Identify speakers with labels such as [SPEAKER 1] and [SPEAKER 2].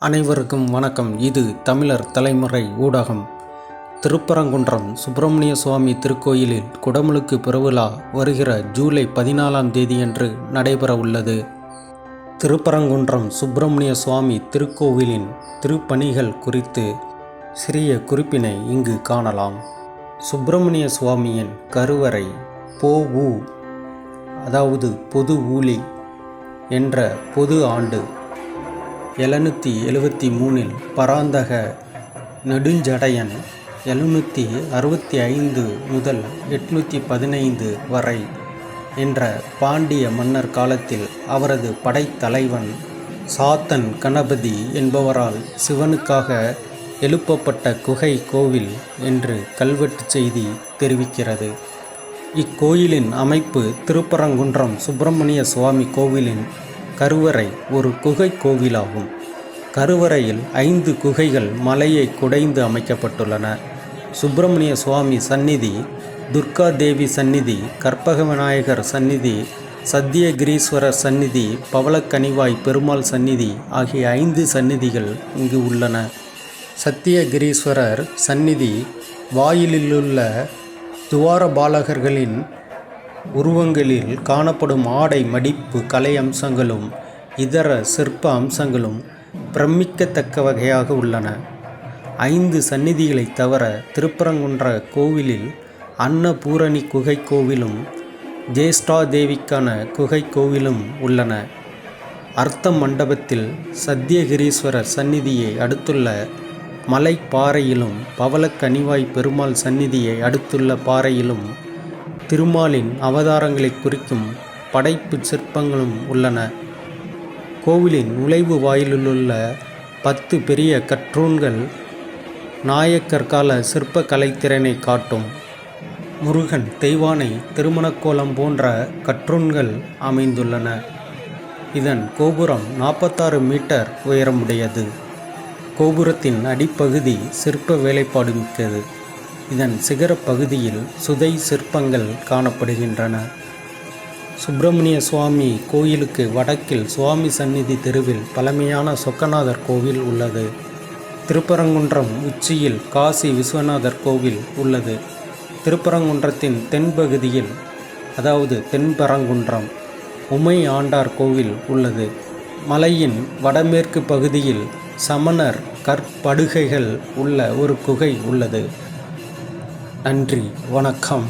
[SPEAKER 1] அனைவருக்கும் வணக்கம். இது தமிழர் தலைமுறை ஊடகம். திருப்பரங்குன்றம் சுப்பிரமணிய சுவாமி திருக்கோயிலில் குடமுழுக்கு பெருவிழா வருகிற ஜூலை 14ஆம் தேதியன்று நடைபெற உள்ளது. திருப்பரங்குன்றம் சுப்பிரமணிய சுவாமி திருக்கோவிலின் திருப்பணிகள் குறித்து சிறிய குறிப்பினை இங்கு காணலாம். சுப்பிரமணிய சுவாமியின் கருவறை பொ.உ. அதாவது பொது ஊழி என்ற பொது ஆண்டு 773 பராந்தக நெடுஞ்சடையன் 765 முதல் 815 வரை என்ற பாண்டிய மன்னர் காலத்தில் அவரது படைத்தலைவன் சாத்தன் கணபதி என்பவரால் சிவனுக்காக எழுப்பப்பட்ட குகை கோவில் என்று கல்வெட்டு செய்தி தெரிவிக்கிறது. இக்கோயிலின் அமைப்பு திருப்பரங்குன்றம் சுப்பிரமணிய சுவாமி கோவிலின் கருவறை ஒரு குகை கோவிலாகும். கருவறையில் 5 குகைகள் மலையை குடைந்து அமைக்கப்பட்டுள்ளன. சுப்பிரமணிய சுவாமி சந்நிதி, துர்கா தேவி சந்நிதி, கற்பக விநாயகர் சந்நிதி, சத்தியகிரீஸ்வரர் சந்நிதி, பவளக்கனிவாய் பெருமாள் சந்நிதி ஆகிய 5 சந்நிதிகள் இங்கு உள்ளன. சத்தியகிரீஸ்வரர் சந்நிதி வாயிலிலுள்ள துவாரபாலகர்களின் உருவங்களில் காணப்படும் ஆடை மடிப்பு கலை அம்சங்களும் இதர சிற்ப அம்சங்களும் பிரமிக்கத்தக்க வகையாக உள்ளன. 5 சந்நிதிகளை தவிர திருப்பரங்குன்ற கோவிலில் அன்னபூரணி குகை கோவிலும் ஜேஷ்டாதேவிக்கான குகை கோவிலும் உள்ளன. அர்த்த மண்டபத்தில் சத்தியகிரீஸ்வரர் சந்நிதியை அடுத்துள்ள மலைப்பாறையிலும் பவளக்கனிவாய் பெருமாள் சந்நிதியை அடுத்துள்ள பாறையிலும் திருமாலின் அவதாரங்களை குறிக்கும் படைப்பு சிற்பங்களும் உள்ளன. கோவிலின் நுழைவு வாயிலுள்ள 10 பெரிய கற்றூண்கள் நாயக்கர் கால சிற்ப கலைத்திறனை காட்டும். முருகன், தெய்வானை, திருமணக்கோலம் போன்ற கற்றூண்கள் அமைந்துள்ளன. இதன் கோபுரம் 46 மீட்டர் உயரமுடையது. கோபுரத்தின் அடிப்பகுதி சிற்ப வேலைப்பாடு மிக்கது. இதன் சிகர பகுதியில் சுதை சிற்பங்கள் காணப்படுகின்றன. சுப்பிரமணிய சுவாமி கோயிலுக்கு வடக்கில் சுவாமி சந்நிதி தெருவில் பழமையான சொக்கநாதர் கோவில் உள்ளது. திருப்பரங்குன்றம் உச்சியில் காசி விஸ்வநாதர் கோவில் உள்ளது. திருப்பரங்குன்றத்தின் தென்பகுதியில் அதாவது தென்பரங்குன்றம் உமை ஆண்டார் கோவில் உள்ளது. மலையின் வடமேற்கு பகுதியில் சமணர் கற்படுகைகள் உள்ள ஒரு குகை உள்ளது. நன்றி, வணக்கம்.